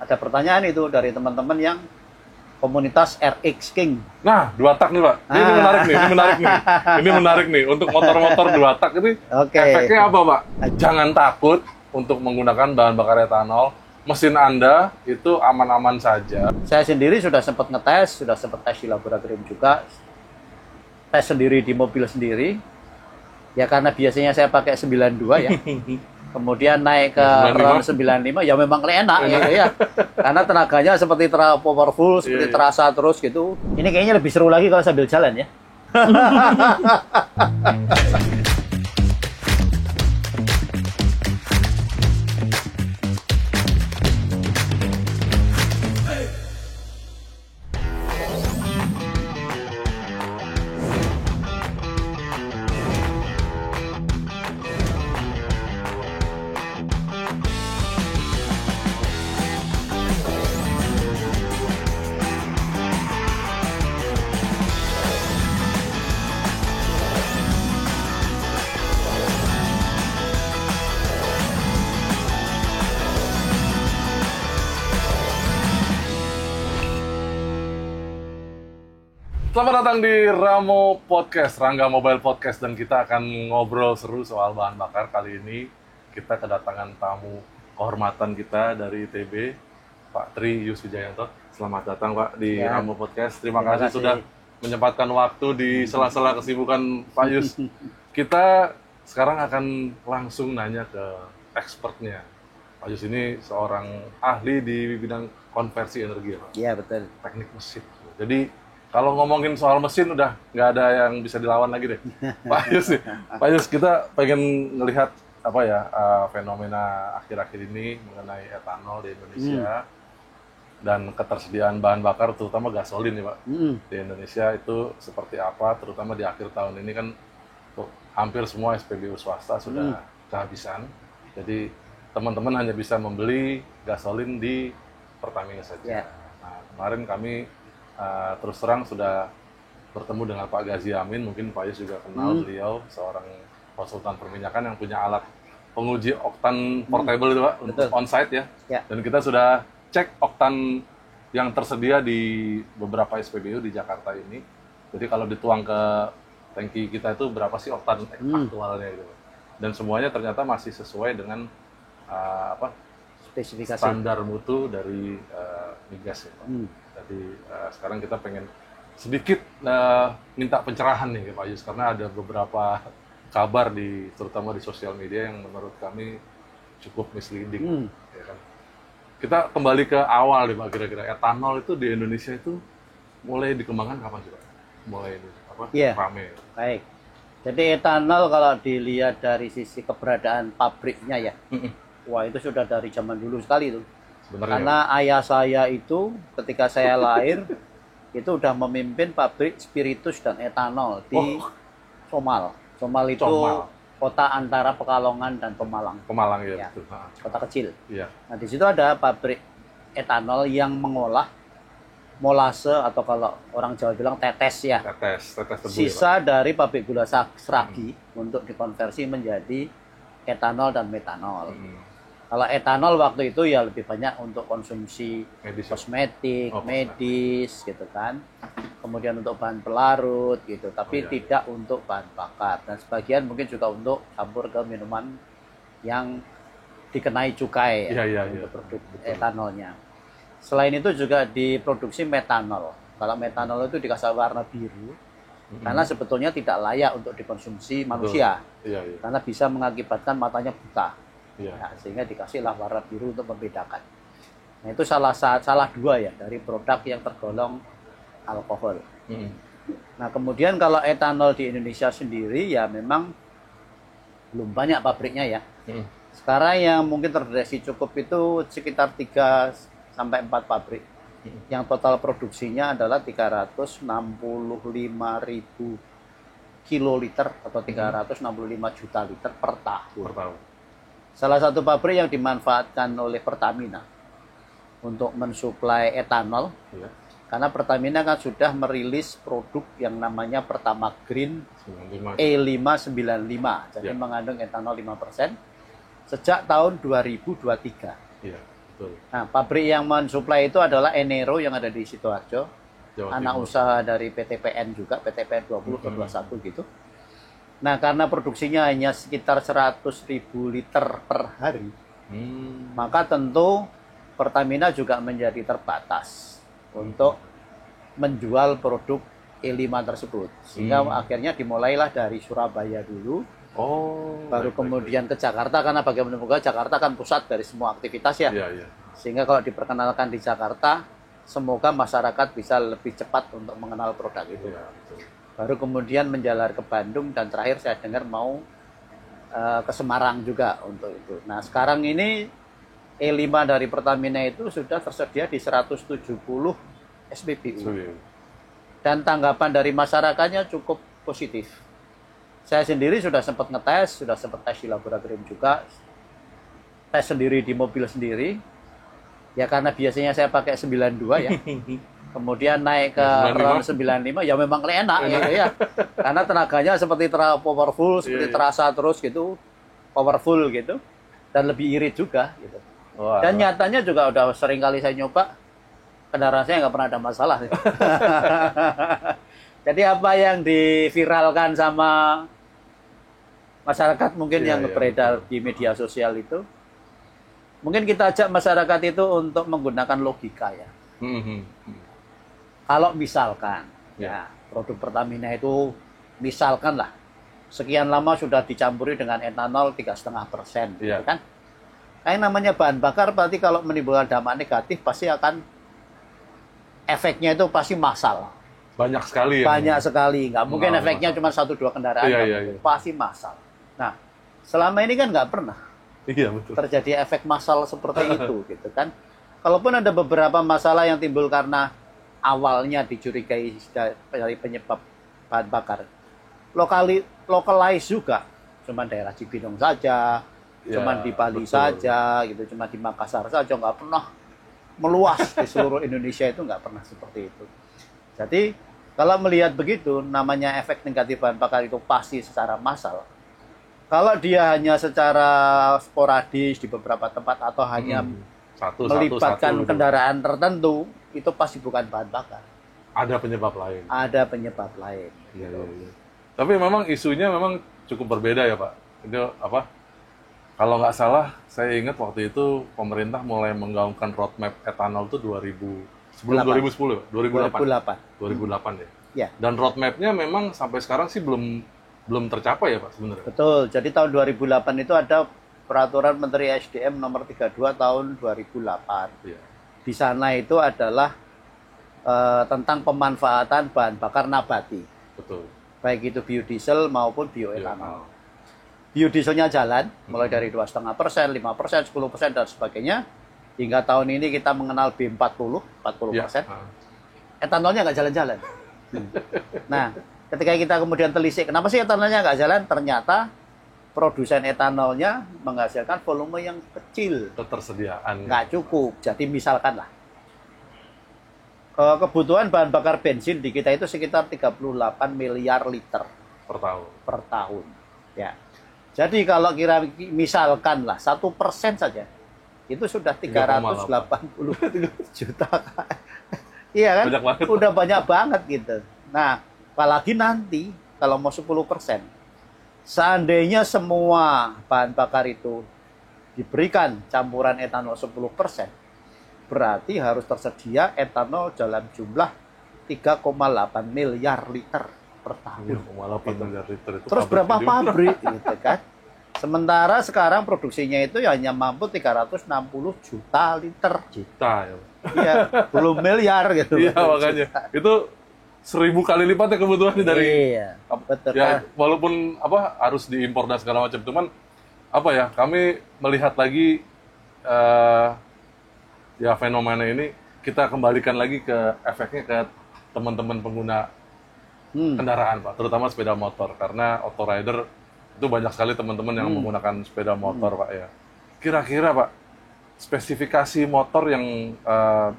ada pertanyaan itu dari teman-teman yang komunitas RX King. Nah, 2 tak nih Pak. Ini menarik nih. Untuk motor-motor 2 tak ini efeknya apa Pak? Jangan takut untuk menggunakan bahan bakar etanol. Mesin Anda itu aman-aman saja. Saya sendiri sudah sempat ngetes, sudah sempat tes di laboratorium juga. Tes sendiri di mobil sendiri. Ya karena biasanya saya pakai 92 ya. Kemudian naik ke RON 95, ya memang enak ya. Karena tenaganya seperti powerful, seperti terasa terus gitu. Ini kayaknya lebih seru lagi kalau sambil jalan ya. Selamat datang di Ramo Podcast, Rangga Mobile Podcast, dan kita akan ngobrol seru soal bahan bakar. Kali ini kita kedatangan tamu kehormatan kita dari ITB, Pak Tri Yuswijayanto. Selamat datang Pak di Ramo Podcast. Terima kasih sudah menyempatkan waktu di sela-sela kesibukan Pak Yus. Kita sekarang akan langsung nanya ke expertnya. Pak Yus ini seorang ahli di bidang konversi energi, Pak. Iya, betul. Teknik mesin. Jadi kalau ngomongin soal mesin udah nggak ada yang bisa dilawan lagi deh, Pak Yus nih. Pak Yus, kita pengen ngelihat apa ya fenomena akhir-akhir ini mengenai etanol di Indonesia dan ketersediaan bahan bakar, terutama gasolin nih Pak. Di Indonesia itu seperti apa, terutama di akhir tahun ini kan hampir semua SPBU swasta sudah kehabisan. Jadi teman-teman hanya bisa membeli gasolin di Pertamina saja. Nah, kemarin kami terus terang sudah bertemu dengan Pak Gazi Amin, mungkin Pak Yus juga kenal beliau, seorang konsultan perminyakan yang punya alat penguji oktan portable itu Pak, untuk on-site ya. Dan kita sudah cek oktan yang tersedia di beberapa SPBU di Jakarta ini. Jadi kalau dituang ke tangki kita itu berapa sih oktan aktualnya gitu. Dan semuanya ternyata masih sesuai dengan spesifikasi standar mutu dari migas ya Pak. Jadi sekarang kita pengen sedikit minta pencerahan nih Pak Yus, karena ada beberapa kabar terutama di sosial media yang menurut kami cukup misleading. Ya kan? Kita kembali ke awal nih Pak, kira-kira etanol itu di Indonesia itu mulai dikembangkan kapan sih Pak? Mulai rame. Baik. Jadi etanol kalau dilihat dari sisi keberadaan pabriknya ya, wah itu sudah dari zaman dulu sekali itu. Karena ayah saya itu ketika saya lahir itu udah memimpin pabrik spiritus dan etanol di Comal. Comal itu kota antara Pekalongan dan Pemalang. Pemalang ya. Kota kecil. Iya. Nah di situ ada pabrik etanol yang mengolah molase atau kalau orang Jawa bilang tetes ya. Tetes tebu. Sisa dari pabrik gula seragi untuk dikonversi menjadi etanol dan metanol. Kalau etanol waktu itu ya lebih banyak untuk konsumsi kosmetik, medis gitu kan. Kemudian untuk bahan pelarut gitu, tapi tidak untuk bahan bakar. Dan sebagian mungkin juga untuk campur ke minuman yang dikenai cukai untuk produk etanolnya. Selain itu juga diproduksi metanol. Kalau metanol itu dikasih warna biru, karena sebetulnya tidak layak untuk dikonsumsi manusia. Karena bisa mengakibatkan matanya buta. Nah, sehingga dikasihlah warna biru untuk membedakan. Nah itu salah dua ya dari produk yang tergolong alkohol. Nah kemudian kalau etanol di Indonesia sendiri ya memang belum banyak pabriknya ya. Sekarang yang mungkin terdeteksi cukup itu sekitar 3 sampai 4 pabrik. Yang total produksinya adalah 365.000 kiloliter atau 365 juta liter per tahun. Salah satu pabrik yang dimanfaatkan oleh Pertamina untuk mensuplai etanol, karena Pertamina kan sudah merilis produk yang namanya Pertamax Green E595, jadi mengandung etanol 5% sejak tahun 2023. Betul. Nah, pabrik yang mensuplai itu adalah Enero yang ada di Sidoarjo, Jawa anak Timur. usaha dari PTPN juga, PTPN 20 atau 21 gitu. Nah, karena produksinya hanya sekitar 100.000 liter per hari, maka tentu Pertamina juga menjadi terbatas untuk menjual produk E5 tersebut. Sehingga akhirnya dimulailah dari Surabaya dulu, baru kemudian ke Jakarta, karena bagaimanapun Jakarta kan pusat dari semua aktivitas ya. Iya. Sehingga kalau diperkenalkan di Jakarta, semoga masyarakat bisa lebih cepat untuk mengenal produk itu. Iya, betul. Baru kemudian menjalar ke Bandung, dan terakhir saya dengar mau ke Semarang juga untuk itu. Nah, sekarang ini E5 dari Pertamina itu sudah tersedia di 170 SPBU. Dan tanggapan dari masyarakatnya cukup positif. Saya sendiri sudah sempat ngetes, sudah sempat tes di laboratorium juga, tes sendiri di mobil sendiri. Ya karena biasanya saya pakai 92 ya. Kemudian naik ke RON 95, ya memang enak gitu ya. Karena tenaganya seperti powerful, seperti terasa terus gitu, powerful gitu, dan lebih irit juga gitu. Dan nyatanya juga udah sering kali saya nyoba, kendaraan saya nggak pernah ada masalah. Jadi apa yang diviralkan sama masyarakat mungkin yang beredar di media sosial itu, mungkin kita ajak masyarakat itu untuk menggunakan logika ya. Kalau misalkan ya produk Pertamina itu misalkan lah sekian lama sudah dicampuri dengan etanol 3,5%, gitu kan? Kayak namanya bahan bakar, berarti kalau menimbulkan dampak negatif pasti akan efeknya itu pasti massal. Banyak sekali. Banyak sekali, nggak mungkin efeknya cuma 1-2 kendaraan, pasti massal. Nah, selama ini kan nggak pernah terjadi efek massal seperti itu, gitu kan? Kalaupun ada beberapa masalah yang timbul karena awalnya dicurigai dari penyebab bahan bakar, localize juga, cuma daerah Cibinong saja, cuma di Bali saja, gitu, cuma di Makassar saja, nggak pernah meluas di seluruh Indonesia, itu nggak pernah seperti itu. Jadi kalau melihat begitu, namanya efek negatif bahan bakar itu pasti secara massal. Kalau dia hanya secara sporadis di beberapa tempat atau hanya melibatkan kendaraan tertentu, itu pasti bukan bahan bakar. Ada penyebab lain. Ada penyebab lain. Iya. Tapi memang isunya memang cukup berbeda ya Pak. Itu apa? Kalau nggak salah, saya ingat waktu itu pemerintah mulai menggaungkan roadmap etanol itu sebelum 2010, 2008 ya. Ya. Dan roadmapnya memang sampai sekarang sih belum tercapai ya Pak sebenarnya. Betul. Jadi tahun 2008 itu ada Peraturan Menteri SDM nomor 32 tahun 2008. Ya. Di sana itu adalah tentang pemanfaatan bahan bakar nabati. Betul. Baik itu biodiesel maupun bioetanol. Biodieselnya jalan, mulai dari 2,5%, 5%, 10%, dan sebagainya. Hingga tahun ini kita mengenal B40, 40%. Ya. Etanolnya nggak jalan-jalan. Nah, ketika kita kemudian telisik, kenapa sih etanolnya nggak jalan? Ternyata produsen etanolnya menghasilkan volume yang kecil. Ketersediaan. Nggak cukup. Jadi misalkan lah, kebutuhan bahan bakar bensin di kita itu sekitar 38 miliar liter per tahun. Ya. Jadi kalau misalkan lah 1% saja, itu sudah 380 juta. Iya kan? Udah banyak banget gitu. Nah, apalagi nanti kalau mau 10%. Seandainya semua bahan bakar itu diberikan campuran etanol 10%, berarti harus tersedia etanol dalam jumlah 3,8 miliar liter per tahun. 3,8 miliar liter itu. Terus berapa pabrik gitu kan? Sementara sekarang produksinya itu hanya mampu 360 juta liter. Juta ya. Iya, belum miliar gitu. Iya, makanya. Itu 1000 kali lipat ya kebutuhannya dari. Iya, betul. Ya, walaupun harus diimpor dan segala macam, cuman kami melihat lagi ya fenomena ini, kita kembalikan lagi ke efeknya ke teman-teman pengguna kendaraan Pak, terutama sepeda motor, karena autorider itu banyak sekali teman-teman yang menggunakan sepeda motor Pak ya. Kira-kira Pak, spesifikasi motor yang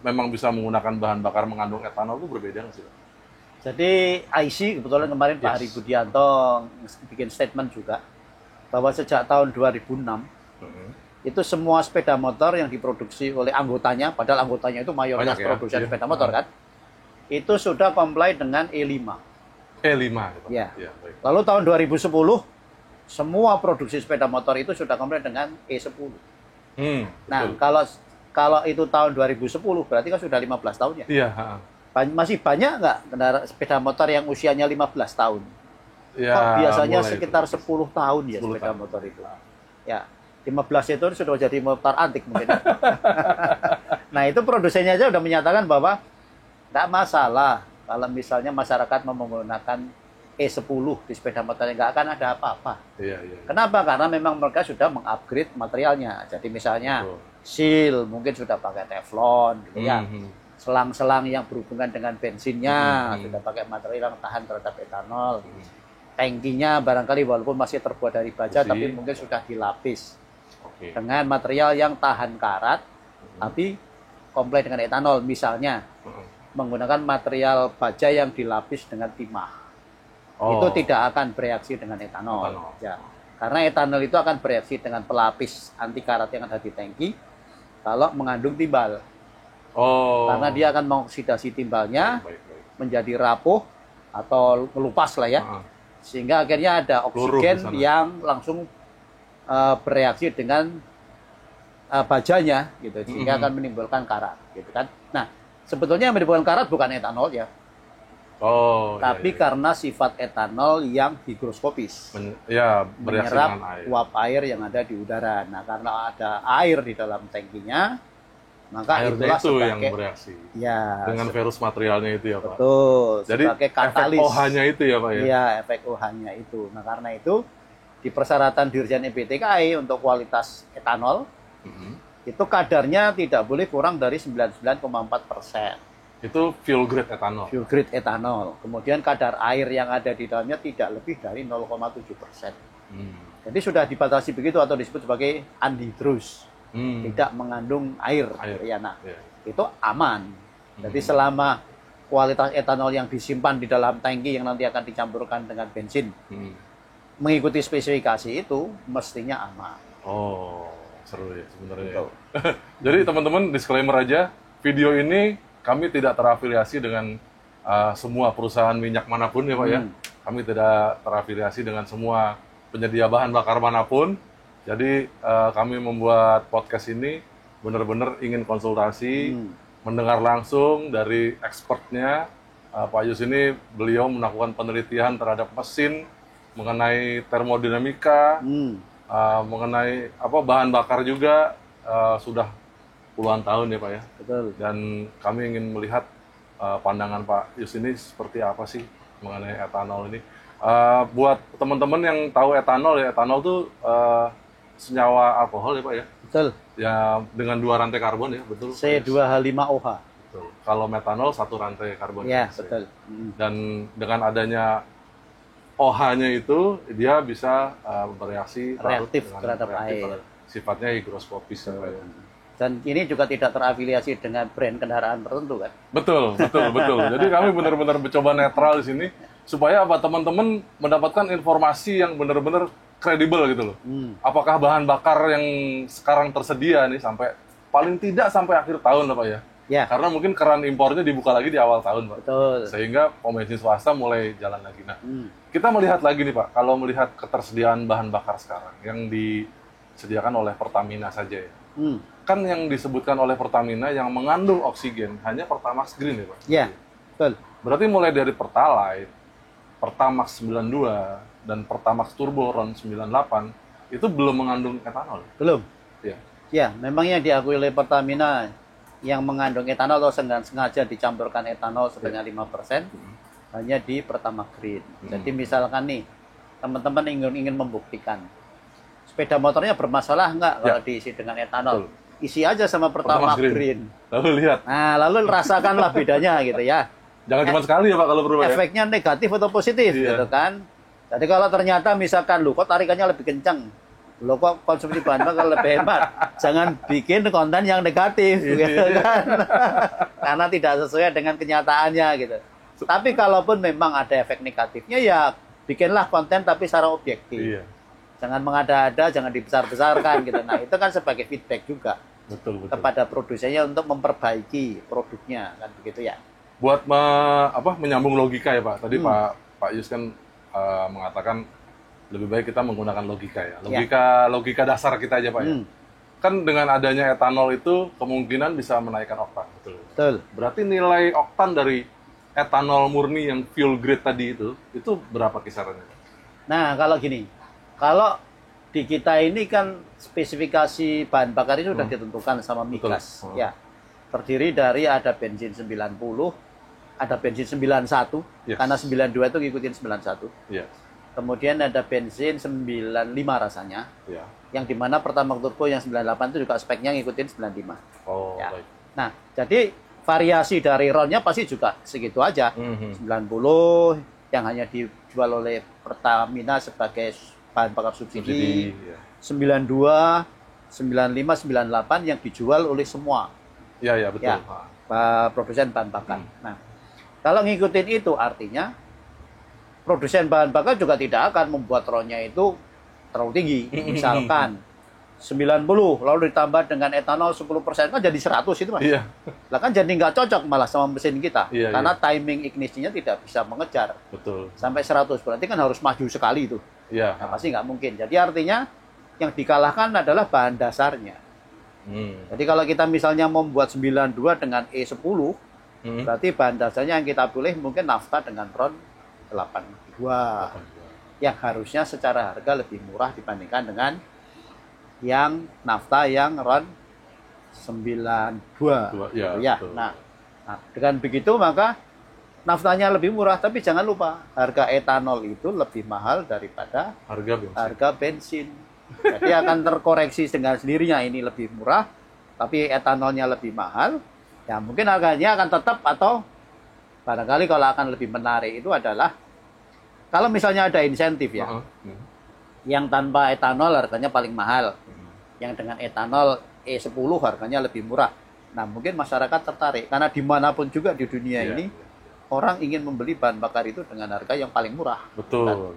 memang bisa menggunakan bahan bakar mengandung etanol itu berbeda nggak sih Pak? Jadi IC kebetulan kemarin Pak Hari Budianto bikin statement juga bahwa sejak tahun 2006 itu semua sepeda motor yang diproduksi oleh anggotanya, padahal anggotanya itu mayoritas produsen sepeda motor kan, itu sudah comply dengan E5. E5. Ya. Lalu tahun 2010 semua produksi sepeda motor itu sudah comply dengan E10. Nah, kalau itu tahun 2010 berarti kan sudah 15 tahun ya? Iya. Masih banyak nggak kendaraan sepeda motor yang usianya 15 tahun? Ya, kok biasanya sekitar 10 tahun ya 10 sepeda motor itu. Ya, 15 itu sudah jadi motor antik mungkin. Nah, itu produsennya aja udah menyatakan bahwa nggak masalah kalau misalnya masyarakat mau menggunakan E10 di sepeda motornya, nggak akan ada apa-apa. Iya. Kenapa? Karena memang mereka sudah mengupgrade materialnya. Jadi misalnya seal mungkin sudah pakai teflon, gitu ya. Selang-selang yang berhubungan dengan bensinnya sudah pakai material yang tahan terhadap etanol. Tankinya barangkali walaupun masih terbuat dari baja, tapi mungkin sudah dilapis dengan material yang tahan karat, tapi komplain dengan etanol. Misalnya menggunakan material baja yang dilapis dengan timah. Itu tidak akan bereaksi dengan etanol. Ya. Karena etanol itu akan bereaksi dengan pelapis anti karat yang ada di tangki kalau mengandung timbal. Karena dia akan mengoksidasi timbalnya menjadi rapuh atau melupas lah ya. Sehingga akhirnya ada oksigen yang langsung bereaksi dengan bajanya gitu, sehingga akan menimbulkan karat gitu kan. Nah, sebetulnya yang menimbulkan karat bukan etanol ya. Tapi karena sifat etanol yang higroskopis. Menyerap uap air yang ada di udara. Nah, karena ada air di dalam tangkinya, maka itulah itu yang bereaksi. Ya, dengan ferrous materialnya itu ya, Pak. Betul. Jadi sebagai katalis. Efek OH-nya itu ya, Pak ya. Iya, efek OH-nya itu. Nah, karena itu di persyaratan Dirjen EPTKI untuk kualitas etanol, itu kadarnya tidak boleh kurang dari 99,4%. Itu fuel grade etanol. Fuel grade etanol. Kemudian kadar air yang ada di dalamnya tidak lebih dari 0,7%. Jadi sudah dibatasi begitu atau disebut sebagai anhidrous. Tidak mengandung air. Ya, nah, itu aman. Jadi selama kualitas etanol yang disimpan di dalam tangki yang nanti akan dicampurkan dengan bensin mengikuti spesifikasi itu, mestinya aman. Seru ya sebenarnya. Jadi teman-teman, disclaimer aja, video ini kami tidak terafiliasi dengan semua perusahaan minyak manapun ya Pak ya. Kami tidak terafiliasi dengan semua penyedia bahan bakar manapun. Jadi kami membuat podcast ini benar-benar ingin konsultasi, mendengar langsung dari expertnya. Pak Yus ini, beliau melakukan penelitian terhadap mesin, mengenai termodinamika, mengenai bahan bakar juga, sudah puluhan tahun ya Pak ya. Betul. Dan kami ingin melihat pandangan Pak Yus ini seperti apa sih mengenai etanol ini. Buat teman-teman yang tahu etanol ya, etanol tuh senyawa alkohol ya Pak ya. Betul. Ya, dengan 2 rantai karbon ya, betul. C2H5OH. Betul. Kalau metanol 1 rantai karbon. Ya, betul. Dan dengan adanya OH-nya itu, dia bisa bereaksi reaktif terhadap air. Sifatnya higroskopis. Dan ini juga tidak terafiliasi dengan brand kendaraan tertentu kan? Betul. Jadi kami benar-benar mencoba netral di sini supaya teman-teman mendapatkan informasi yang benar-benar kredibel gitu loh. Apakah bahan bakar yang sekarang tersedia nih paling tidak sampai akhir tahun Pak ya? Ya. Karena mungkin keran impornya dibuka lagi di awal tahun Pak. Betul. Sehingga pembensin swasta mulai jalan lagi. Nah, kita melihat lagi nih Pak, kalau melihat ketersediaan bahan bakar sekarang yang disediakan oleh Pertamina saja ya. Kan yang disebutkan oleh Pertamina yang mengandung oksigen hanya Pertamax Green ya Pak? Iya, betul. Berarti mulai dari Pertalite, Pertamax 92, dan Pertamax Turbo RON 98 itu belum mengandung etanol? Belum. Ya. Ya, memang yang diakui oleh Pertamina yang mengandung etanol atau sengaja dicampurkan etanol sebanyak 5% hanya di Pertamax Green. Jadi misalkan nih, teman-teman ingin membuktikan sepeda motornya bermasalah nggak kalau diisi dengan etanol? Isi aja sama Pertamax Green. Lalu lihat. Nah, lalu rasakanlah bedanya gitu ya. Jangan cuma sekali ya Pak kalau perlu. Efeknya negatif atau positif gitu kan. Jadi kalau ternyata misalkan kok tarikannya lebih kencang, kok konsumsi bahan bakar lebih hemat, jangan bikin konten yang negatif gitu kan. Karena tidak sesuai dengan kenyataannya gitu. Tapi kalaupun memang ada efek negatifnya ya bikinlah konten tapi secara objektif. Jangan mengada-ada, jangan dibesar-besarkan gitu. Nah, itu kan sebagai feedback juga Betul. kepada produsennya untuk memperbaiki produknya kan begitu ya. Buat menyambung logika ya Pak. Tadi Pak Yus kan mengatakan lebih baik kita menggunakan logika ya. Logika dasar kita aja Pak ya. Kan dengan adanya etanol itu kemungkinan bisa menaikkan oktan. Betul. Berarti nilai oktan dari etanol murni yang fuel grade tadi itu berapa kisarannya? Nah, kalau gini, kalau di kita ini kan spesifikasi bahan bakar ini sudah ditentukan sama Migas. Ya, terdiri dari ada bensin 90, ada bensin 91, karena 92 itu ngikutin 91. Kemudian ada bensin 95 rasanya, yang dimana Pertamax Turbo yang 98 itu juga speknya ngikutin 95. Baik. Nah, jadi variasi dari RON-nya pasti juga segitu aja. 90 yang hanya dijual oleh Pertamina sebagai bahan bakar subsidi, 92, 95, 98 yang dijual oleh semua. Ya, betul. Produsen bahan bakar. Nah, kalau ngikutin itu artinya produsen bahan bakar juga tidak akan membuat RON-nya itu terlalu tinggi. Misalkan 90 lalu ditambah dengan etanol 10% kan jadi 100 itu Mas. Iya. Lah kan jadi nggak cocok malah sama mesin kita. Karena timing ignisinya tidak bisa mengejar. Betul. Sampai 100 berarti kan harus maju sekali itu. Iya. Nah, pasti nggak mungkin. Jadi artinya yang dikalahkan adalah bahan dasarnya. Jadi kalau kita misalnya membuat 92 dengan E10, berarti bahan dasarnya yang kita pilih mungkin nafta dengan RON 82. Yang harusnya secara harga lebih murah dibandingkan dengan yang nafta yang RON 92. Ya. Nah, dengan begitu maka naftanya lebih murah, tapi jangan lupa harga etanol itu lebih mahal daripada harga bensin. Jadi akan terkoreksi dengan sendirinya, ini lebih murah, tapi etanolnya lebih mahal. Ya mungkin harganya akan tetap, atau barangkali kalau akan lebih menarik itu adalah kalau misalnya ada insentif ya, yang tanpa etanol harganya paling mahal, yang dengan etanol E10 harganya lebih murah. Nah mungkin masyarakat tertarik, karena dimanapun juga di dunia ini, orang ingin membeli bahan bakar itu dengan harga yang paling murah. Betul.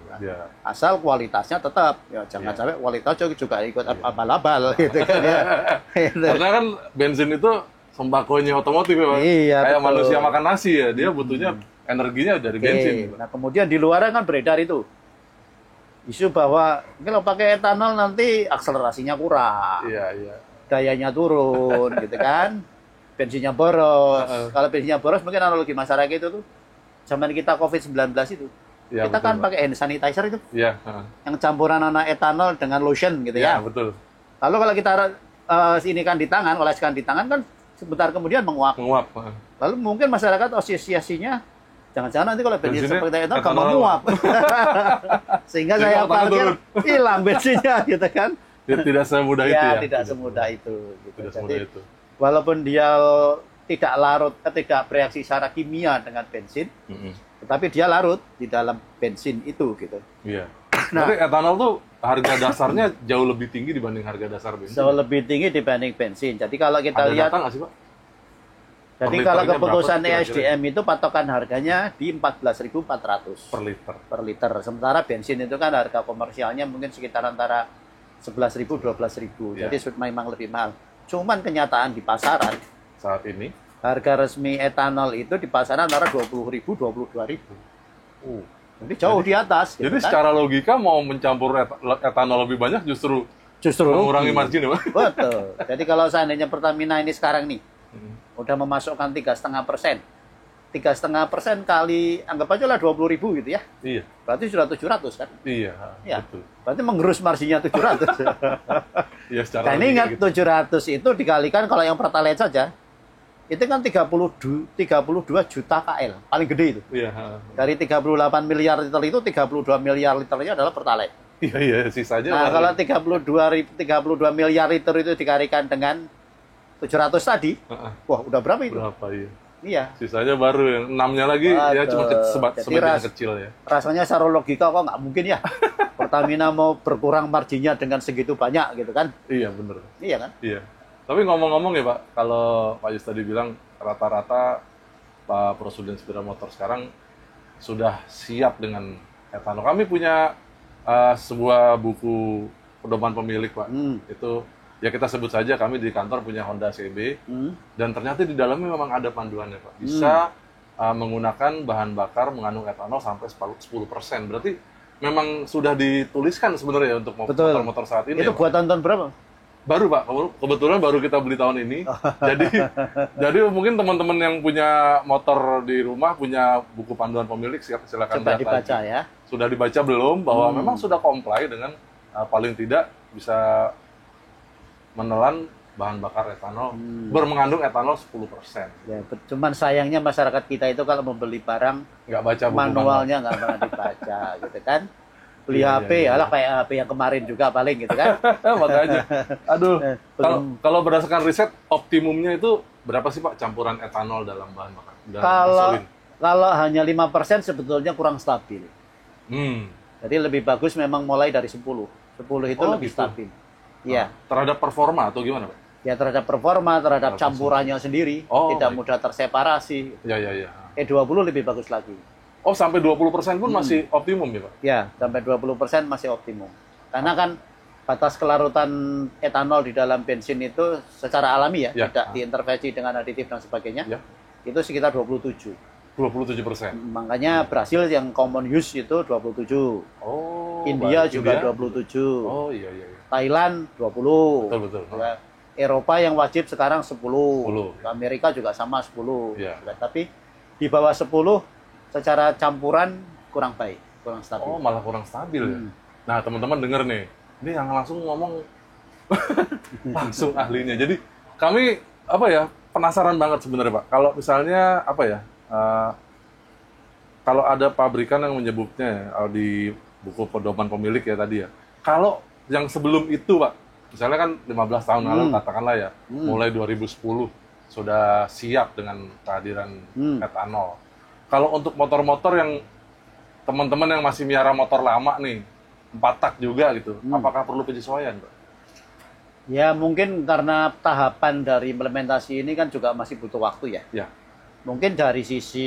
Asal kualitasnya tetap, ya jangan sampai kualitasnya juga ikut abal-abal gitu kan ya. Karena kan bensin itu sembakonya otomotif ya Pak. Kayak manusia makan nasi ya, dia butuhnya energinya dari bensin. Nah kemudian di luar kan beredar itu isu bahwa kalau pakai etanol nanti akselerasinya kurang, dayanya turun gitu kan. Bensinnya boros. Kalau bensinnya boros mungkin analogi masyarakat itu tuh zaman kita COVID-19 itu. Kita kan pakai hand sanitizer itu. Yang campuran anak etanol dengan lotion gitu ya. Betul. Lalu kalau kita ini kan di tangan, oleskan di tangan kan sebentar kemudian menguap. Lalu mungkin masyarakat asosiasinya jangan-jangan nanti kalau bensin seperti etanol gampang menguap. Sehingga saya parkir hilang bensinnya gitu kan. Tidak semudah itu ya. Tidak semudah itu gitu. Tidak semudah itu. Walaupun dia tidak larut, tidak bereaksi secara kimia dengan bensin, tetapi dia larut di dalam bensin itu gitu. Iya. Nah, tapi etanol tuh harga dasarnya jauh lebih tinggi dibanding harga dasar bensin. Jauh lebih tinggi dibanding bensin. Jadi kalau kita lihat, data nggak sih Pak? Jadi kalau keputusan ESDM itu patokan harganya di 14.400 per liter. Sementara bensin itu kan harga komersialnya mungkin sekitar antara 11.000 12.000. Jadi memang lebih mahal. Cuman kenyataan di pasaran saat ini harga resmi etanol itu di pasaran antara 20.000 22.000. Jadi jauh di atas. Jadi secara logika mau mencampur etanol lebih banyak justru mengurangi margin ya Pak? Betul. Jadi kalau seandainya Pertamina ini sekarang nih udah memasukkan 3,5%, 3,5% kali anggap aja lah 20.000 gitu ya. Iya. Berarti sudah 700 kan? Iya. Betul. Berarti mengerus marginnya 700. Iya, secara dan ingat gitu. 700 itu dikalikan kalau yang Pertalite saja itu kan 32 juta KL, paling gede itu. Iya. Dari 38 miliar liter itu 32 miliar liternya adalah Pertalite. Iya, sisanya. Nah, kalau 32 miliar liter itu dikalikan dengan 700 tadi, wah udah berapa itu? Iya. Sisanya baru yang 6-nya lagi ya cuma sebagian kecil ya. Rasanya secara logika kok nggak mungkin ya. Pertamina mau berkurang marginnya dengan segitu banyak gitu kan? Iya bener. Iya kan? Iya. Tapi ngomong-ngomong ya Pak, kalau Pak Yus tadi bilang rata-rata Pak Prosudin Sepeda Motor sekarang sudah siap dengan etanol. Kami punya sebuah buku pedoman pemilik, Pak. Hmm. Itu ya kita sebut saja kami di kantor punya Honda CB, dan ternyata di dalamnya memang ada panduannya, Pak. Bisa menggunakan bahan bakar mengandung etanol sampai 10%. Berarti memang sudah dituliskan sebenarnya untuk motor-motor saat ini. Itu ya, buatan tahun berapa? baru, Pak. Kebetulan baru kita beli tahun ini. Jadi mungkin teman-teman yang punya motor di rumah punya buku panduan pemilik, silakan Coba lihat dibaca lagi. ya. Sudah dibaca belum bahwa memang sudah comply dengan paling tidak bisa menelan bahan bakar etanol bermengandung etanol 10%. Ya, cuman sayangnya masyarakat kita itu kalau membeli barang Nggak baca buku manualnya nggak pernah dibaca gitu kan. Beli Iya, HP iya, alah kayak HP yang kemarin juga paling gitu kan. Makanya, aduh, belum. kalau berdasarkan riset, optimumnya itu berapa sih, Pak, campuran etanol dalam bahan bakar? Dan gasolin? Kalau hanya 5% sebetulnya kurang stabil. Hmm. Jadi lebih bagus memang mulai dari 10. 10 itu lebih gitu. stabil. Iya. Terhadap performa atau gimana, Pak? Ya terhadap performa, terhadap campurannya sendiri, tidak baik. mudah terseparasi. Ya, ya, ya. E20 lebih bagus lagi. Oh, sampai 20% pun masih optimum ya, Pak? Ya, sampai 20% masih optimum. Karena kan batas kelarutan etanol di dalam bensin itu secara alami ya, tidak diintervensi dengan aditif dan sebagainya, itu sekitar 27. 27%? Makanya Brasil yang common use itu 27. Oh, India baik. juga India? 27. Oh, iya, iya. Thailand 20. Betul. Ya, Eropa yang wajib sekarang 10. 10. Amerika juga sama 10. Ya. Tapi di bawah 10 secara campuran kurang baik, kurang stabil. Oh, malah kurang stabil ya? Nah, teman-teman denger nih. Ini yang langsung ngomong langsung ahlinya. Jadi kami penasaran banget sebenarnya, Pak. Kalau misalnya kalau ada pabrikan yang menyebutnya di buku pedoman pemilik ya tadi ya. Kalau yang sebelum itu, Pak, misalnya kan 15 tahun lalu katakanlah ya, mulai 2010 sudah siap dengan kehadiran etanol. Kalau untuk motor-motor yang teman-teman yang masih miara motor lama nih, 4 tak juga gitu, apakah perlu penyesuaian, Pak? Ya mungkin karena tahapan dari implementasi ini kan juga masih butuh waktu ya. Ya. Mungkin dari sisi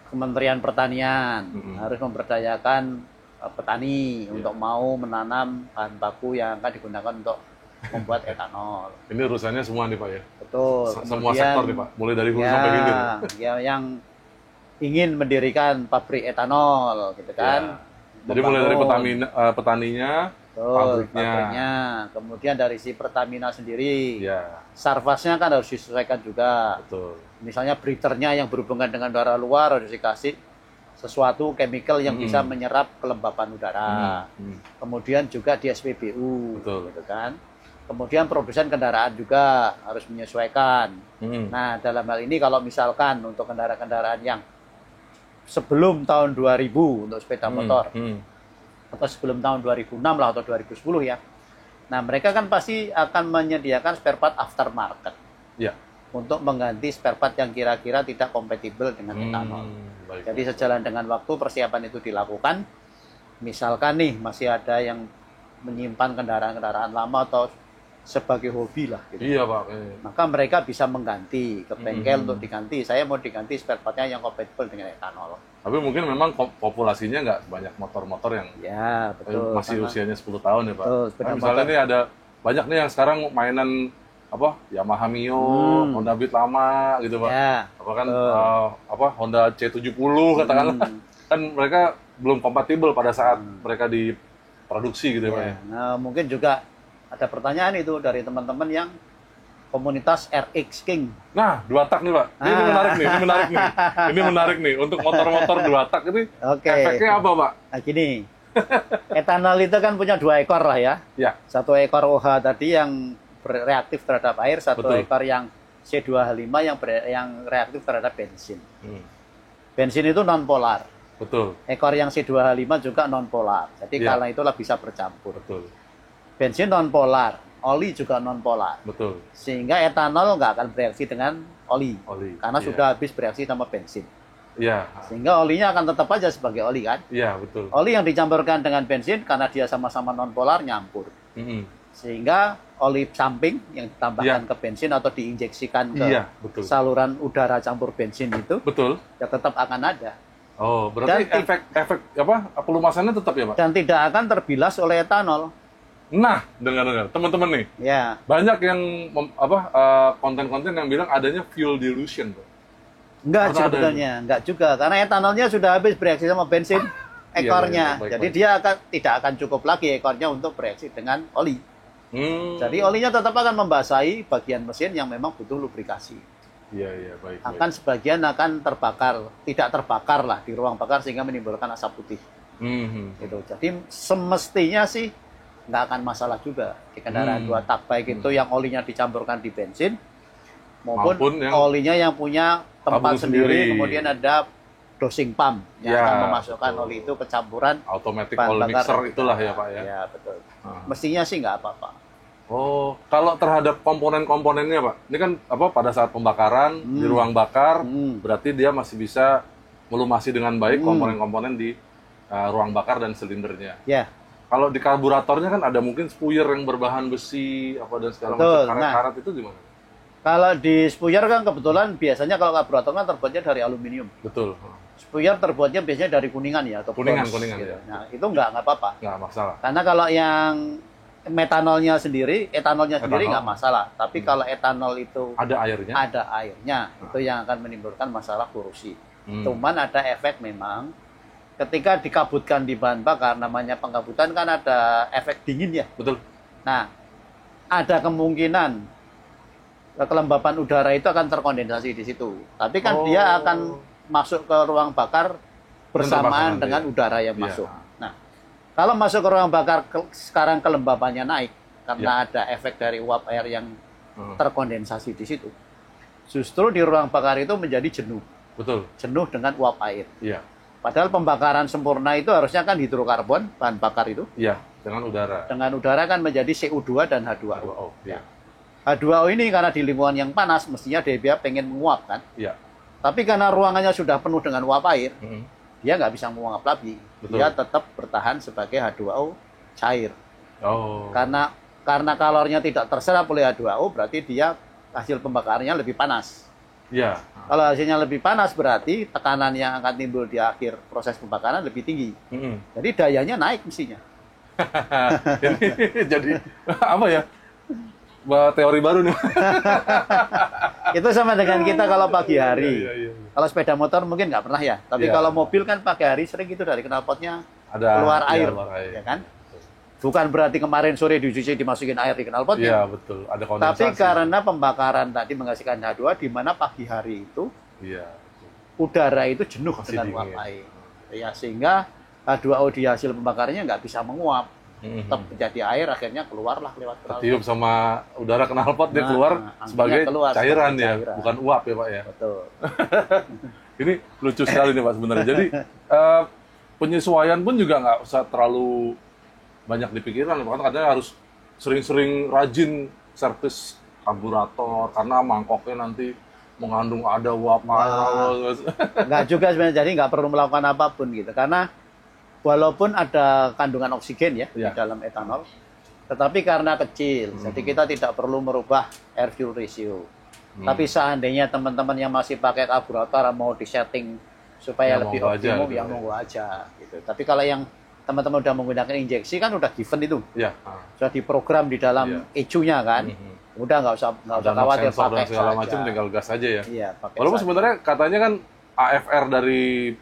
Kementerian Pertanian harus memberdayakan petani untuk mau menanam bahan baku yang akan digunakan untuk membuat etanol. Ini urusannya semua nih, Pak ya? Betul. Semua sektor nih, Pak? Mulai dari hulu sampai hilir. Ya, yang ingin mendirikan pabrik etanol, gitu kan. Ya. Jadi mulai dari petaninya, pabriknya. Kemudian dari si Pertamina sendiri. Ya. Sarfasnya kan harus disesuaikan juga. Betul. Misalnya breathernya yang berhubungan dengan udara luar harus dikasih sesuatu chemical yang bisa menyerap kelembapan udara. Kemudian juga di SPBU, gitu kan. Kemudian produsen kendaraan juga harus menyesuaikan. Nah, dalam hal ini kalau misalkan untuk kendaraan-kendaraan yang sebelum tahun 2000 untuk sepeda motor, atau sebelum tahun 2006 lah atau 2010 ya. Nah, mereka kan pasti akan menyediakan spare part aftermarket. Ya. Untuk mengganti spare part yang kira-kira tidak kompatibel dengan etanol. Jadi sejalan dengan waktu persiapan itu dilakukan. Misalkan nih masih ada yang menyimpan kendaraan-kendaraan lama atau sebagai hobi lah. Gitu. Iya, Pak. Maka mereka bisa mengganti ke bengkel untuk diganti. Saya mau diganti spare partnya yang kompatibel dengan etanol. Tapi mungkin memang populasinya nggak banyak motor-motor yang masih usianya 10 tahun ya, Pak. Misalnya ini ada banyak nih yang sekarang mainan Yamaha Mio, Honda Beat lama gitu, Pak. Ya, Honda C70 katakanlah. Kan mereka belum kompatibel pada saat mereka diproduksi gitu ya, Pak ya. Nah, mungkin juga ada pertanyaan itu dari teman-teman yang komunitas RX King. Nah, 2 tak nih, Pak. Ini menarik nih. Untuk motor-motor 2 tak ini efeknya apa, Pak? Nah, gini. Etanol itu kan punya 2 ekor lah ya. Ya. 1 ekor OH tadi yang reaktif terhadap air, 1 ekor yang C2H5 yang reaktif terhadap bensin. Bensin itu non-polar. Betul. Ekor yang C2H5 juga non-polar. Jadi karena itulah bisa bercampur. Betul. Bensin non-polar, oli juga non-polar. Betul. Sehingga etanol nggak akan bereaksi dengan oli. Karena sudah habis bereaksi sama bensin. Iya. Sehingga olinya akan tetap aja sebagai oli kan? Iya, betul. Oli yang dicampurkan dengan bensin karena dia sama-sama non-polar nyambur. Sehingga oli samping yang ditambahkan ke bensin atau diinjeksikan ke saluran udara campur bensin itu, ya tetap akan ada. Oh, berarti efek apa pelumasannya tetap ya, Pak? Dan tidak akan terbilas oleh etanol. Nah, dengar-dengar, teman-teman nih, Ya, banyak yang konten-konten yang bilang adanya fuel dilution, Pak. enggak Atau ada sebetulnya, enggak juga. Karena etanolnya sudah habis bereaksi sama bensin ekornya. Baik, Jadi baik. dia tidak akan cukup lagi ekornya untuk bereaksi dengan oli. Jadi olinya tetap akan membasahi bagian mesin yang memang butuh lubrikasi. Iya, baik. Akan sebagian akan terbakar, tidak terbakar lah di ruang bakar sehingga menimbulkan asap putih. Gitu. Jadi semestinya sih nggak akan masalah juga di kendaraan 2 tak, baik itu yang olinya dicampurkan di bensin maupun yang olinya yang punya tempat sendiri, kemudian ada dosing pump yang akan memasukkan oli itu ke campuran automatic bahan oil bakar mixer itulah ya, Pak ya. Ya, betul. Mestinya sih nggak apa-apa. Oh, kalau terhadap komponen-komponennya, Pak, ini kan pada saat pembakaran di ruang bakar, berarti dia masih bisa melumasi dengan baik komponen-komponen di ruang bakar dan silindernya. Ya. Kalau di karburatornya kan ada mungkin spuyer yang berbahan besi dan segala macam karat-karat itu gimana? Kalau di spuyer kan kebetulan biasanya kalau karburator kan terbuatnya dari aluminium. Betul. Spuyer terbuatnya biasanya dari kuningan ya atau kuningan gitu. Ya. Nah, itu nggak apa-apa. Nggak masalah. Karena kalau yang etanolnya sendiri nggak masalah. Tapi kalau etanol itu ada airnya, itu yang akan menimbulkan masalah korosi. Cuman ada efek memang ketika dikabutkan di bahan bakar, namanya pengkabutan kan ada efek dingin ya. Betul. Nah, ada kemungkinan kelembapan udara itu akan terkondensasi di situ. Tapi kan dia akan masuk ke ruang bakar bersamaan dengan udara yang masuk. Nah, kalau masuk ke ruang bakar sekarang kelembapannya naik karena ada efek dari uap air yang terkondensasi di situ. Justru di ruang bakar itu menjadi jenuh. Betul. Jenuh dengan uap air. Iya. Padahal pembakaran sempurna itu harusnya kan hidrokarbon, bahan bakar itu. Iya, dengan udara. Dengan udara kan menjadi CO2 dan H2O. Iya. H2O ini karena di lingkungan yang panas, mestinya dia pengen menguap kan. Iya. Tapi karena ruangannya sudah penuh dengan uap air, dia nggak bisa menguap lagi. Betul. Dia tetap bertahan sebagai H2O cair. Oh. Karena kalornya tidak terserap oleh H2O, berarti dia hasil pembakarannya lebih panas. Iya. Kalau hasilnya lebih panas, berarti tekanan yang akan timbul di akhir proses pembakaran lebih tinggi. Jadi dayanya naik mestinya. Jadi apa ya? Teori baru nih. Itu sama dengan kita kalau pagi hari. Iya. Kalau sepeda motor mungkin nggak pernah ya. Tapi kalau mobil kan pagi hari sering gitu dari knalpotnya keluar air. Ya kan? Bukan berarti kemarin sore dicuci dimasukin air di knalpotnya. Iya, betul. Ada kondensasi. Tapi karena pembakaran tadi menghasilkan H2 di mana pagi hari itu udara itu jenuh dengan uap air. Ya, sehingga H2O di hasil pembakarannya nggak bisa menguap. Tetap menjadi air, akhirnya keluarlah lewat knalpot. Tiup sama udara knalpot dia keluar sebagai cairan ya, bukan uap ya, Pak ya. Betul. Ini lucu sekali nih, Pak, sebenarnya. Jadi penyesuaian pun juga nggak usah terlalu banyak dipikiran, karena katanya harus sering-sering rajin servis karburator karena mangkoknya nanti mengandung ada uap air. Nggak juga sebenarnya, jadi nggak perlu melakukan apapun gitu, karena walaupun ada kandungan oksigen ya di dalam etanol, tetapi karena kecil, jadi kita tidak perlu merubah air fuel ratio. Tapi seandainya teman-teman yang masih pakai karburator mau disetting supaya lebih optimum, ya monggo aja gitu. Tapi kalau yang teman-teman udah menggunakan injeksi kan udah given itu, sudah diprogram di dalam ECU-nya kan, udah nggak usah khawatir pakai segala macam, tinggal gas aja ya. Iya, walaupun sebenarnya katanya kan AFR dari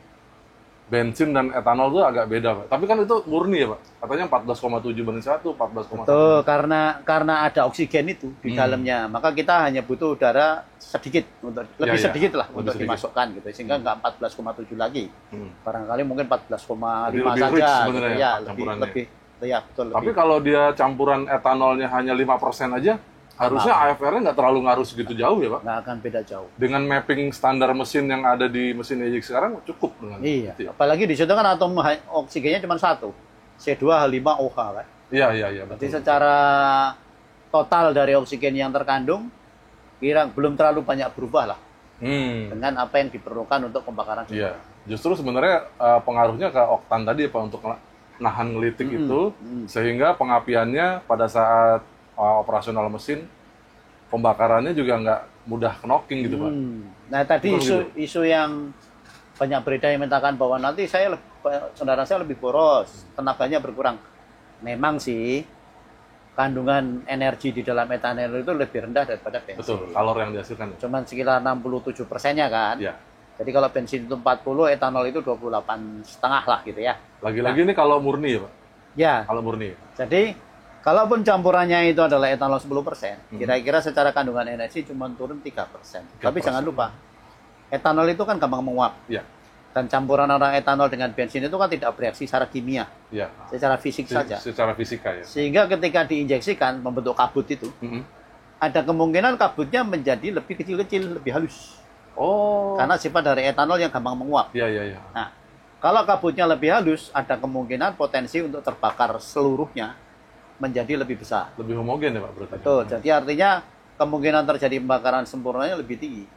bensin dan etanol itu agak beda, Pak. Tapi kan itu murni ya, Pak. Katanya 14,7 banding 1, 14,1. Betul, karena ada oksigen itu di dalamnya, maka kita hanya butuh udara sedikit, lebih sedikit lah untuk dimasukkan gitu, sehingga nggak 14,7 lagi. Barangkali mungkin 14,5 saja gitu ya, lebih ya, betul. Tapi kalau dia campuran etanolnya hanya 5% aja, harusnya AFR-nya nggak terlalu ngaruh segitu jauh ya, Pak? Nggak akan beda jauh. Dengan mapping standar mesin yang ada di mesin ejek sekarang cukup dengan itu ya? Apalagi di situ kan atom oksigennya cuma satu, C2H5OH kan? Iya. Jadi secara total dari oksigen yang terkandung, belum terlalu banyak berubah lah dengan apa yang diperlukan untuk pembakaran. Iya, justru sebenarnya pengaruhnya ke oktan tadi Pak, untuk nahan ngelitik itu, sehingga pengapiannya pada saat operasional mesin, pembakarannya juga nggak mudah knocking gitu, Pak. Nah, tadi isu yang banyak beredar yang mengatakan bahwa nanti kendaraan saya lebih boros, tenaganya berkurang. Memang sih kandungan energi di dalam etanol itu lebih rendah daripada bensin. Betul, kalor yang dihasilkan. Cuman sekitar 67%-nya kan. Ya. Jadi kalau bensin itu 40, etanol itu 28,5 lah gitu ya. Lagi-lagi ini kalau murni ya Pak? Ya. Kalau murni. Jadi kalaupun campurannya itu adalah etanol 10%, kira-kira secara kandungan energi cuma turun 3%. Tapi jangan lupa, etanol itu kan gampang menguap. Ya. Dan campuran orang etanol dengan bensin itu kan tidak bereaksi secara kimia, Ya. secara fisik saja. Secara fisika ya. Sehingga ketika diinjeksikan membentuk kabut itu, ada kemungkinan kabutnya menjadi lebih kecil-kecil, lebih halus. Oh. Karena sifat dari etanol yang gampang menguap. Iya, iya, iya. Nah, kalau kabutnya lebih halus, ada kemungkinan potensi untuk terbakar seluruhnya menjadi lebih besar. Lebih homogen ya Pak berarti? Betul. Jadi artinya kemungkinan terjadi pembakaran sempurnanya lebih tinggi.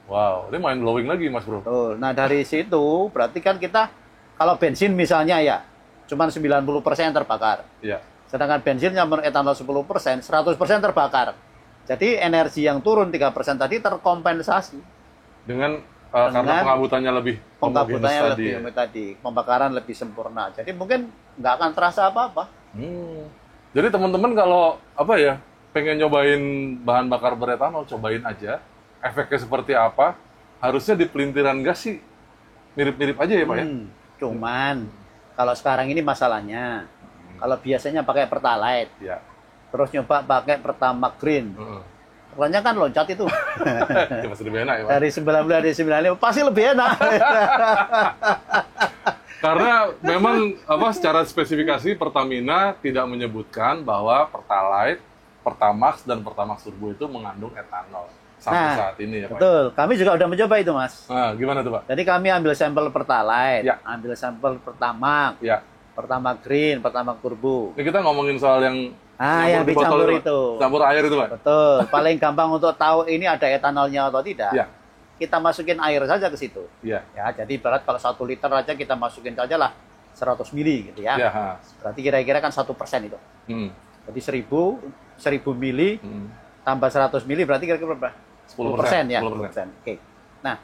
Wow, ini mind blowing lagi Mas Bro. Betul. Nah, dari situ berarti kan kita kalau bensin misalnya ya cuma 90% terbakar. Iya. Sedangkan bensin campur etanol 10%, 100% terbakar. Jadi energi yang turun 3% tadi terkompensasi Dengan karena pengabutannya lebih homogenes lebih tadi, pembakaran lebih sempurna. Jadi mungkin nggak akan terasa apa-apa. Jadi teman-teman kalau apa ya pengen nyobain bahan bakar beretanol, cobain aja. Efeknya seperti apa? Harusnya di pelintiran gas sih mirip-mirip aja ya Pak ya? Cuman kalau sekarang ini masalahnya, kalau biasanya pakai Pertalite, Ya. terus nyoba pakai Pertamax Green, harganya kan loncat itu. Ya, pasti lebih enak ya Pak? Dari 90 dari 95 pasti lebih enak. Karena memang secara spesifikasi Pertamina tidak menyebutkan bahwa Pertalite, Pertamax dan Pertamax Turbo itu mengandung etanol sampai saat ini ya Pak. Betul, kami juga udah mencoba itu Mas. Nah, gimana tuh Pak? Jadi kami ambil sampel Pertalite, Ya. ambil sampel Pertamax, Ya. Pertamax Green, Pertamax Turbo. Ini kita ngomongin soal yang Yang di botol dicampur Pak. itu. Campur air itu Pak? Betul, paling gampang untuk tahu ini ada etanolnya atau tidak. Ya. Kita masukin air saja ke situ. Iya. Ya, jadi berat kalau 1 liter aja kita masukin saja lah 100 mili gitu ya. Ya. Berarti kira-kira kan 1% itu. Jadi 1000 mili tambah 100 mili berarti kira-kira berapa? 10% ya. 10%. Oke. Nah,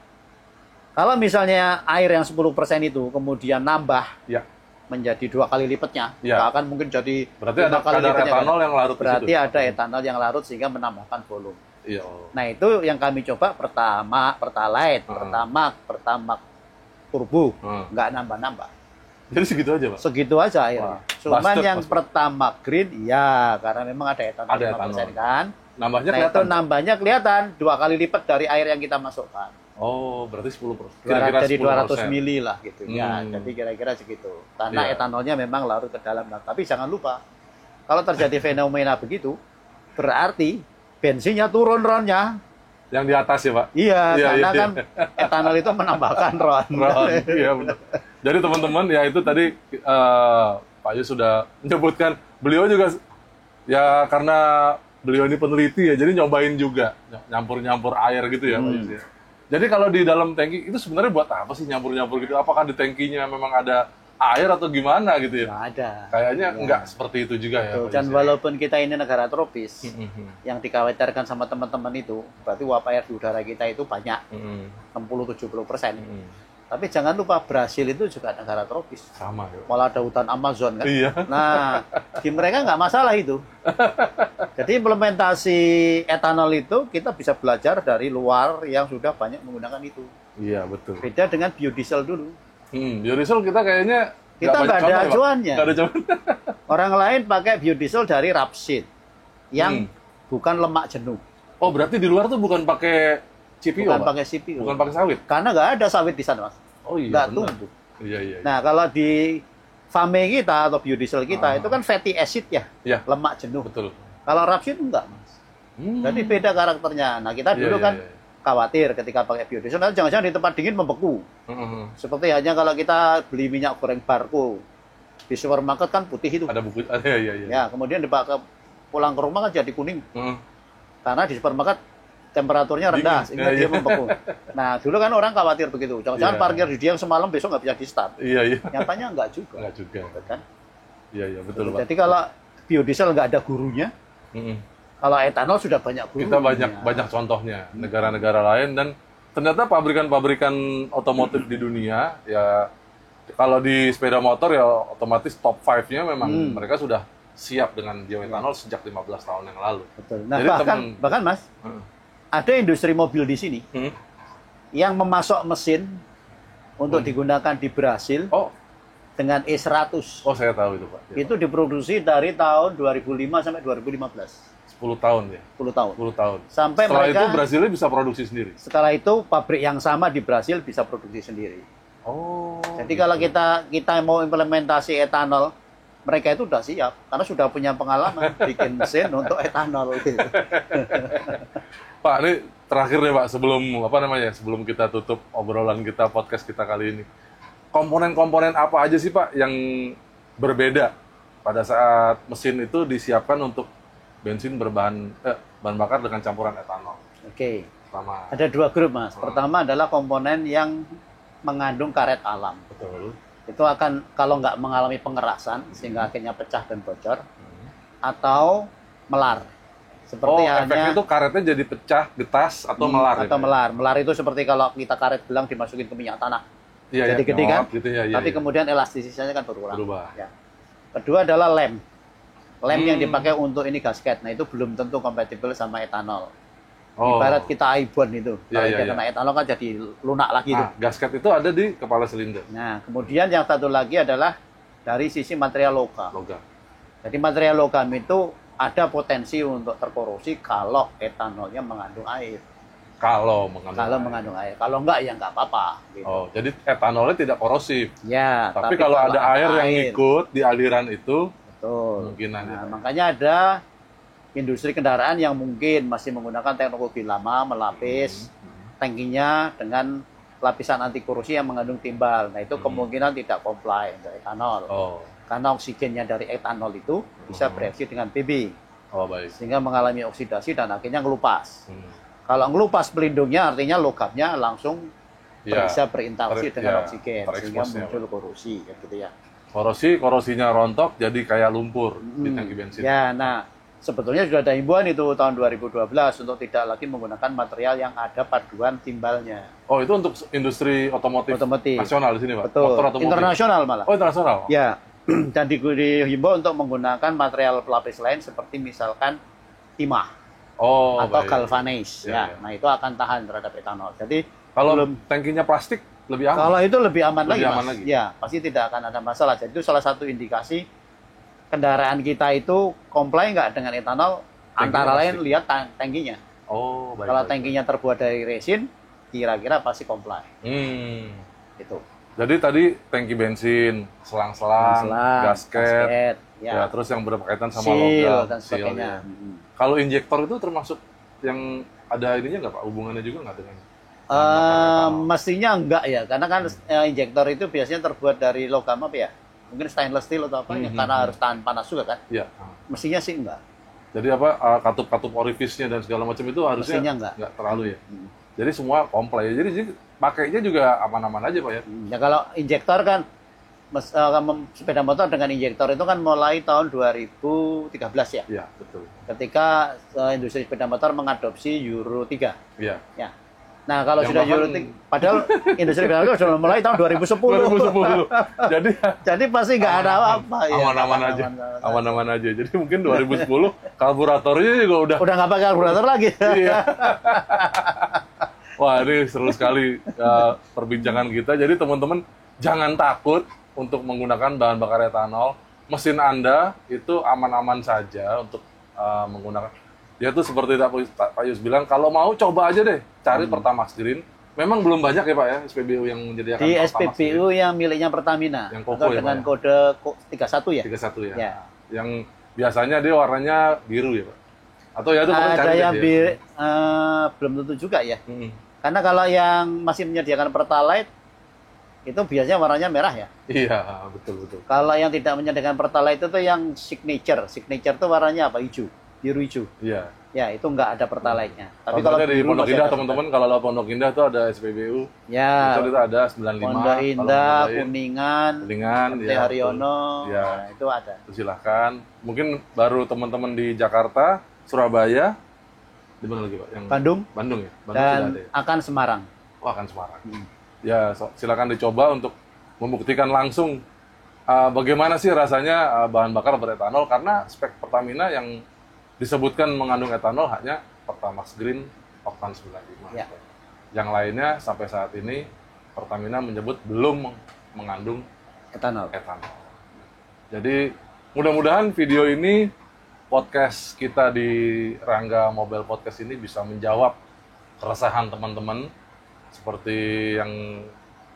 kalau misalnya air yang 10% itu kemudian nambah Ya. menjadi 2 kali lipatnya, Ya. bahkan mungkin jadi Berarti 5 ada kali kadar lipatnya, etanol yang larut di berarti situ. ada etanol yang larut sehingga menambahkan volume. Iya. Nah, itu yang kami coba Pertalite, Pertamax Turbo, nggak nambah-nambah. Jadi segitu aja Pak? Segitu aja airnya. Cuman Bastard, yang Mas. Pertamax Green, ya karena memang ada etanol Ada 5% etanol. kan. Nambahnya Nah, itu kelihatan. nambahnya kelihatan 2 kali lipat dari air yang kita masukkan. Oh, berarti 10%. Jadi 200 mili lah gitu ya. Hmm. Jadi kira-kira segitu. Karena Iya. etanolnya memang larut ke dalam. Nah, tapi jangan lupa, kalau terjadi fenomena begitu, berarti bensinnya turun ronnya. Yang di atas ya Pak? Iya, Iya, karena iya. kan etanol itu menambahkan ron. Ron, iya benar. Jadi teman-teman ya itu tadi Pak Yus sudah menyebutkan beliau juga ya karena beliau ini peneliti ya, jadi nyobain juga nyampur-nyampur air gitu ya Pak Yus ya. Jadi kalau di dalam tangki itu sebenarnya buat apa sih nyampur-nyampur gitu? Apakah di tangkinya memang ada air atau gimana gitu ya? Nggak ada. Kayaknya Ya. enggak seperti itu juga ya. Tuh, Pak dan Yus, ya? walaupun kita ini negara tropis, yang dikhawatirkan sama teman-teman itu, berarti uap air di udara kita itu banyak, 60-70%. Tapi jangan lupa Brasil itu juga negara tropis. Sama ya. Malah ada hutan Amazon kan. Iya. Nah, di mereka nggak masalah itu. Jadi implementasi etanol itu kita bisa belajar dari luar yang sudah banyak menggunakan itu. Iya betul. Beda dengan biodiesel dulu. Biodiesel kita kayaknya Kita nggak ada acuannya. Nggak ada acuan. Orang lain pakai biodiesel dari rapeseed yang bukan lemak jenuh. Oh berarti di luar tuh bukan pakai CPO, Bukan Pak? pakai CPO. Bukan pakai sawit? Karena nggak ada sawit di sana, Mas. Oh iya, Nggak benar. tumbuh. Iya, iya. Nah, kalau di FAME kita atau biodiesel kita itu kan fatty acid ya, Iya. lemak jenuh. Betul. Kalau rapeseed enggak, Mas. Jadi beda karakternya. Nah, kita Iya, dulu iya, kan iya. khawatir ketika pakai biodiesel, nanti jangan-jangan di tempat dingin membeku. Seperti hanya kalau kita beli minyak goreng Barco di supermarket kan putih itu. Ada buku, ada ya, ya. Ya, kemudian dipakai pulang ke rumah kan jadi kuning. Heeh. Karena di supermarket temperaturnya rendah Dingin. sehingga Ya, dia iya. membeku. Nah, dulu kan orang khawatir begitu. Jangan-jangan Iya. parkir di dia semalam besok nggak bisa di start. Iya, iya. Nyatanya enggak juga. Enggak juga. Kan? Iya, iya, betul, Pak. Jadi kalau biodiesel nggak ada gurunya, Mm-mm. kalau etanol sudah banyak gurunya. Kita banyak contohnya negara-negara lain dan ternyata pabrikan-pabrikan otomotif di dunia ya kalau di sepeda motor ya otomatis top 5-nya memang mereka sudah siap dengan bioetanol sejak 15 tahun yang lalu. Betul. Nah, Jadi bahkan Mas, ada industri mobil di sini yang memasok mesin untuk digunakan di Brasil dengan E100. Oh, saya tahu itu, Pak. Ya, itu diproduksi dari tahun 2005 sampai 2015. 10 tahun ya. 10 tahun. 10 tahun. Sampai setelah mereka, itu Brasilnya bisa produksi sendiri. Setelah itu pabrik yang sama di Brasil bisa produksi sendiri. Oh. Jadi kalau kita mau implementasi etanol, mereka itu sudah siap karena sudah punya pengalaman bikin mesin untuk etanol. Gitu. Pak, ini terakhir deh Pak sebelum kita tutup obrolan kita podcast kita kali ini. Komponen-komponen apa aja sih Pak yang berbeda pada saat mesin itu disiapkan untuk bensin bahan bakar dengan campuran etanol? Oke. Ada 2 grup Mas. Pertama adalah komponen yang mengandung karet alam. Betul. Itu akan kalau nggak mengalami pengerasan sehingga akhirnya pecah dan bocor atau melar. Seperti efeknya itu karetnya jadi pecah, getas atau melar. Atau melar. Melar itu seperti kalau kita karet belang dimasukin ke minyak tanah. Iya, jadi gede kan? Gitu ya, tapi kemudian elastisisitasnya kan berubah. Ya. Kedua adalah lem. Lem yang dipakai untuk ini gasket. Nah, itu belum tentu kompatibel sama etanol. Ibarat kita ibon itu. Kalau dia kena etanol kan jadi lunak lagi. Gasket itu ada di kepala silinder. Nah, kemudian yang satu lagi adalah dari sisi material logam. Jadi material logam itu ada potensi untuk terkorosi kalau etanolnya mengandung air. Kalau mengandung air. Kalau enggak ya enggak apa-apa. Gitu. Oh, jadi etanolnya tidak korosif. Ya. Tapi kalau ada air yang ikut di aliran itu, betul. Makanya ada industri kendaraan yang mungkin masih menggunakan teknologi lama, melapis tangkinya dengan lapisan anti korosi yang mengandung timbal. Nah, itu kemungkinan tidak comply untuk etanol. Karena oksigennya dari etanol itu bisa bereaksi dengan PB. Sehingga mengalami oksidasi dan akhirnya ngelupas. Kalau ngelupas pelindungnya artinya logamnya langsung bisa berinteraksi dengan oksigen sehingga muncul korosi gitu ya. Korosinya rontok jadi kayak lumpur di tangki bensin. Ya, nah sebetulnya sudah ada himbauan itu tahun 2012 untuk tidak lagi menggunakan material yang ada paduan timbalnya. Oh, itu untuk industri otomotif nasional di sini, Pak? Betul. Internasional malah. Oh, internasional? Ya. Dan dihimbau untuk menggunakan material pelapis lain seperti misalkan timah atau galvanize. Nah, itu akan tahan terhadap etanol. Jadi kalau tangkinya plastik lebih aman? Kalau itu lebih aman lagi. Ya, pasti tidak akan ada masalah. Jadi itu salah satu indikasi kendaraan kita itu comply nggak dengan etanol, antara lain lihat tangkinya. Kalau tangkinya terbuat dari resin, kira-kira pasti comply. Itu. Jadi tadi tangki bensin, selang-selang, gasket, ya, terus yang berkaitan sama logam, dan sebagainya. Kalau injektor itu termasuk yang ada ininya nggak Pak? Hubungannya juga nggak dengan? Mestinya enggak ya, karena kan injektor itu biasanya terbuat dari logam apa ya? Mungkin stainless steel atau apa, karena harus tahan panas juga kan? Iya. Mestinya sih enggak. Jadi apa katup-katup orifice-nya dan segala macam itu harusnya enggak terlalu ya. Jadi semua comply. Jadi pakainya juga aman-aman aja Pak ya. Ya kalau injektor kan sepeda motor dengan injektor itu kan mulai tahun 2013 ya. Iya, betul. Ketika industri sepeda motor mengadopsi Euro 3. Iya. Ya. Nah, kalau yang sudah Euro 3, padahal industri sepeda motor sudah mulai tahun 2010. Jadi pasti nggak ada apa-apa. Aman-aman aja. Jadi mungkin 2010 karburatornya juga udah nggak pakai karburator lagi. Iya. Wah, ini seru sekali perbincangan kita. Jadi teman-teman jangan takut untuk menggunakan bahan bakar etanol. Mesin Anda itu aman-aman saja untuk menggunakan. Ya itu seperti Pak Yus bilang, kalau mau coba aja deh, cari Pertamax Green. Memang belum banyak ya Pak ya, SPBU yang menyediakan di SPBU yang miliknya Pertamina. Yang Koko ya, dengan kode 31 ya? 31 ya. Yang biasanya dia warnanya biru ya Pak? Atau ya itu ada yang belum tentu juga ya. Karena kalau yang masih menyediakan Pertalite, itu biasanya warnanya merah ya? Iya, betul. Kalau yang tidak menyediakan Pertalite itu yang signature. Signature itu warnanya apa? Hijau. Biru hijau. Iya. Ya, itu nggak ada Pertalite-nya. Tapi kalau di Pondok Indah teman-teman, kalau di Pondok Indah itu ada SPBU. Ya. Itu ada 95. Pondok Indah, Kuningan, ya, Haryono. Ya. Nah, itu ada. Silahkan. Mungkin baru teman-teman di Jakarta, Surabaya, di mana lagi Pak? Yang Bandung. Bandung ya. Dan sudah ada ya? Akan Semarang. wah akan semarak. Ya silakan dicoba untuk membuktikan langsung bagaimana sih rasanya bahan bakar beretanol, karena spek Pertamina yang disebutkan mengandung etanol hanya Pertamax Green Oktan 95. Ya. Yang lainnya sampai saat ini Pertamina menyebut belum mengandung Etanol. Jadi mudah-mudahan video ini, podcast kita di Rangga Mobile Podcast ini bisa menjawab keresahan teman-teman seperti yang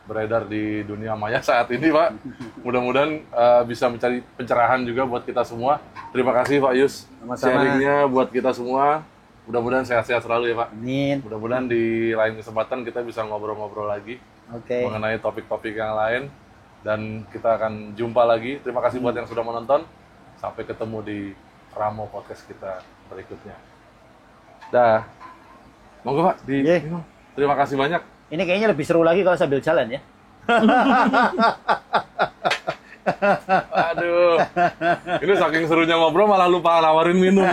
beredar di dunia maya saat ini, Pak. Mudah-mudahan bisa mencari pencerahan juga buat kita semua. Terima kasih Pak Yus sharingnya buat kita semua. Mudah-mudahan sehat-sehat selalu ya Pak. Amin. Mudah-mudahan di lain kesempatan kita bisa ngobrol-ngobrol lagi mengenai topik-topik yang lain. Dan kita akan jumpa lagi. Terima kasih buat yang sudah menonton. Sampai ketemu di Ramo Podcast kita berikutnya. Dah. Monggo Pak, diminum. Terima kasih banyak. Ini kayaknya lebih seru lagi kalau sambil jalan ya. Aduh. Ini saking serunya ngobrol malah lupa nawarin minum.